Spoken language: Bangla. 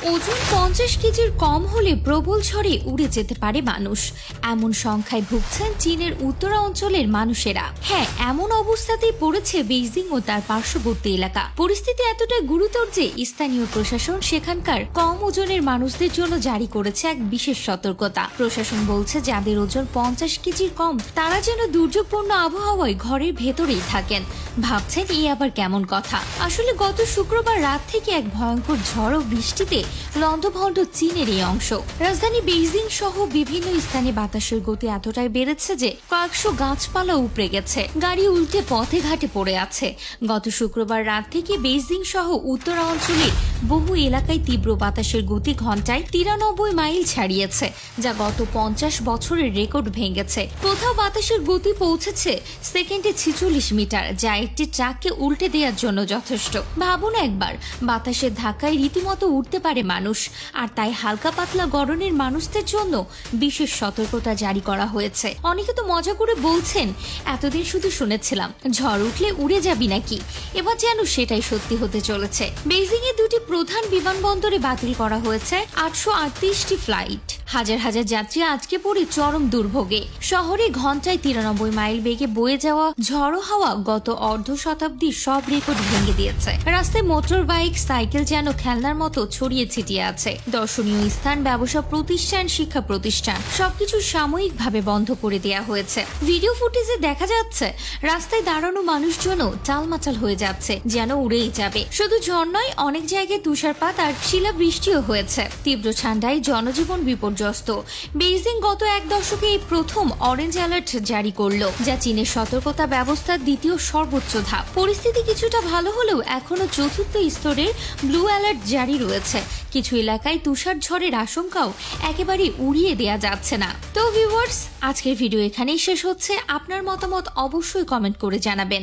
ওজন 50 কেজির কম হলে প্রবল ঝড়ে উড়ে যেতে পারে মানুষ। এমন সংখ্যায় ভুগছেন চীনের উত্তরা অঞ্চলের মানুষেরা। হ্যাঁ, এমন অবস্থাতেই পড়েছে বেইজিং ও তার পার্শ্ববর্তী এলাকা। পরিস্থিতি এতটাই গুরুতর যে স্থানীয় প্রশাসন সেখানকার কম ওজনের মানুষদের জন্য জারি করেছে এক বিশেষ সতর্কতা। প্রশাসন বলছে যাদের ওজন 50 কেজির কম তারা যেন দুর্যোগপূর্ণ আবহাওয়ায় ঘরের ভেতরেই থাকেন। ভাবছেন এই আবার কেমন কথা? আসলে গত শুক্রবার রাত থেকে এক ভয়ঙ্কর ঝড় ও বৃষ্টিতে লন্ডভন্ড চীনের এই অংশ। রাজধানী বেইজিং সহ বিভিন্ন স্থানে বাতাসের গতি এতটাই বেড়েছে যে কয়েকশো গাছপালা উপড়ে গেছে, গাড়ি উল্টে পথে ঘাটে পড়ে আছে। গত শুক্রবার রাত থেকে বেইজিং সহ উত্তরা অঞ্চলে বহু এলাকায় তীব্র বাতাসের গতি ঘন্টায় 93 মাইল ছাড়িয়েছে, যা গত 50 বছরের রেকর্ড ভেঙেছে। কোথাও বাতাসের গতি পৌঁছেছে সেকেন্ডে 46 মিটার, যা একটি ট্রাককে উল্টে দেওয়ার জন্য যথেষ্ট। ভাবুন একবার, বাতাসের ধাক্কায় রীতিমতো উঠতে পারে মানুষ। আর তাই হালকা পাতলা গড়নের মানুষদের জন্য বিশেষ সতর্কতা জারি করা হয়েছে। অনেকে তো মজা করে বলছেন, এতদিন শুধু শুনেছিলাম ঝড় উঠলে উড়ে যাবি নাকি, এবার যেন সেটাই সত্যি হতে চলেছে। বেইজিং এ দুটি প্রধান বিমানবন্দরে বাতিল করা হয়েছে 838টি ফ্লাইট। হাজার হাজার যাত্রী আজকে পড়ে চরম দুর্ভোগে। শহরে ঘন্টায় 93 মাইল বেগে বয়ে যাওয়া ঝড়ো হাওয়া গত অর্ধ শতাব্দীর সব রেকর্ড ভেঙে দিয়েছে। রাস্তায় মোটর বাইক, সাইকেল যেন খেলনার মতো ছড়িয়ে ছিটিয়ে আছে। দর্শনীয় স্থান, ব্যবসা প্রতিষ্ঠান, শিক্ষা প্রতিষ্ঠান সবকিছু সাময়িকভাবে বন্ধ করে দেওয়া হয়েছে। ভিডিও ফুটেজে দেখা যাচ্ছে রাস্তায় দাঁড়ানো মানুষজনও টালমাটাল হয়ে যাচ্ছে, যেন উড়েই যাবে। শুধু ঝড় নয়, অনেক জায়গায় তুষারপাত আর শিলাবৃষ্টিও হয়েছে। তীব্র ঠান্ডায় জনজীবন বিপর্যস্ত। বেইজিং গত এক দশকে এই প্রথম অরেঞ্জ অ্যালার্ট জারি করলো, যা চীনের সতর্কতা ব্যবস্থার দ্বিতীয় সর্বোচ্চ ধাপ। পরিস্থিতি কিছুটা ভালো হলেও এখনো চতুর্থ স্তরের ব্লু অ্যালার্ট জারি রয়েছে। কিছু এলাকায় তুষার ঝড়ের আশঙ্কাও একেবারে উড়িয়ে দেয়া যাচ্ছে না। তো ভিউয়ার্স, আজকের ভিডিও এখানেই শেষ হচ্ছে। আপনার মতামত অবশ্যই কমেন্ট করে জানাবেন।